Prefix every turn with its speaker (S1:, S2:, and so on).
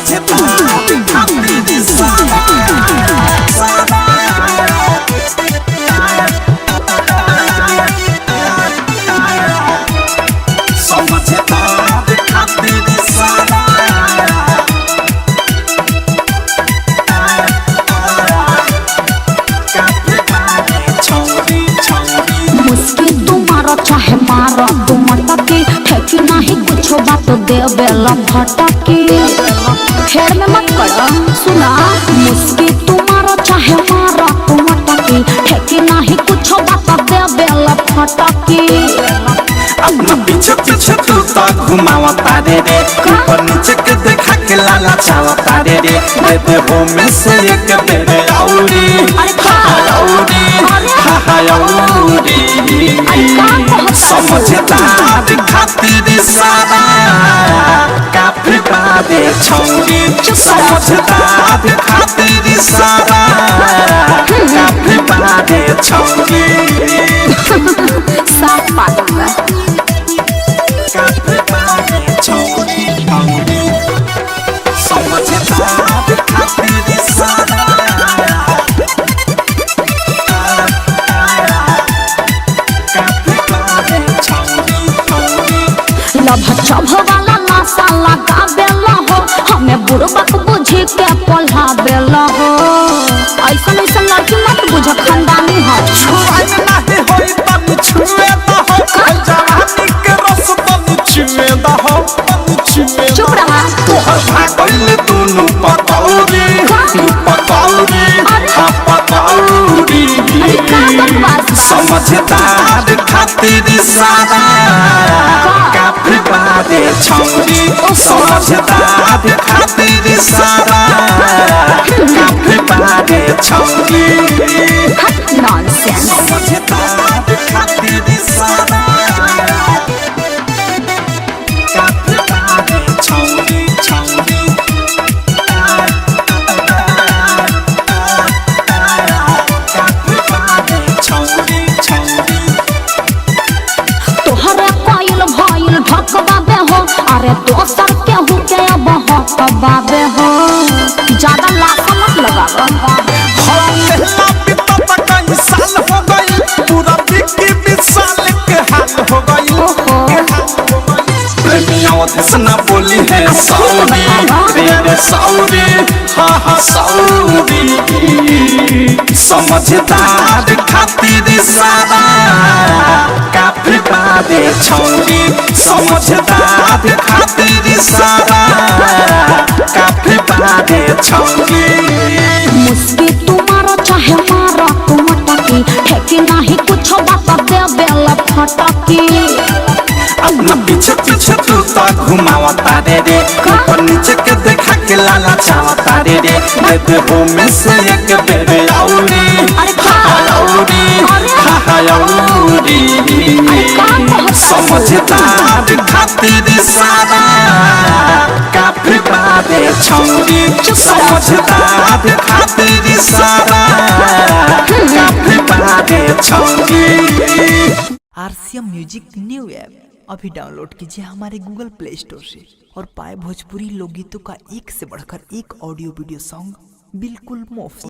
S1: समझता खातिर सारा समझता खातिर सारा
S2: मुश्किल तुम्हारा चाहे मारा तुम अटके ठेकी नहीं कुछ बात दे बेला फटके खेर में मत पड़ा सुना मुश्किल तुम्हारा चाहे मारा तुम अटके ठेकी नहीं कुछ बात दे बेला फटके
S1: अपना पीछे पीछे तू तो घुमावता रे ऊपर नीचे के देखा के लाला चावता रे दे हो में से एक बेरे औरी औरी समझता खातिर सारा काफी बादे छौरी समझता खातिर सारा काफी बादे छौरी
S2: साफ पागल है
S1: काफी बादे छौरी समझता खातिर सारा
S2: लभ चभ वाला नशा लगा बेला हो हमें बुढ़बक बुझी के पढ़ा बेला हो ऐसा ऐसा लड़की मत बुझ खानदानी हो
S1: छुआई नहीं होई तनी छुए द हो जवानी के रस तनी छुए द हो
S2: चुप रहा
S1: तोहर भागल दोनों पकौड़ी पकौड़ी पकौड़ी समझदार खातिर सारा काफी बादे छौरी समझदार खातिर सारा काफी बादे छौरी
S2: नॉनसेंस
S1: समझदार खातिर सारा काफी बादे छौरी छौरी काफी बादे छौरी छौरी
S2: तोहरे कोयल भइल भकबाबे हो अरे दोसर केहू के अब हकबाबे हो ज्यादा लाशा मत लगावा
S1: साल हो गई पूरा बिक्की साल के हाल हो गई प्रेमियों न बोली है सौरी रे सौरी हाँ सौरी समझदार खातिर सारा काफी बादे छौरी समझदार खातिर सारा काफी बादे छौरी
S2: मुश्किल तुम्हारा चाहे मारा तुम अटकी ठेकी नहीं कुछ बात दे बेला फटकी
S1: अपना पीछे पीछे तू तो घुमावता रे ऊपर नीचे के देखा के लाला चावता रे दे हो में से एक बेरे औरी औरी समझदार खातिर सारा काफी बादे छौरी समझदार खातिर सारा काफी बादे छौरी।
S3: RCM म्यूजिक न्यू ऐप अभी डाउनलोड कीजिए हमारे गूगल प्ले स्टोर से और पाए भोजपुरी लोकगीतों का एक से बढ़कर एक ऑडियो वीडियो सॉन्ग बिल्कुल मुफ्त।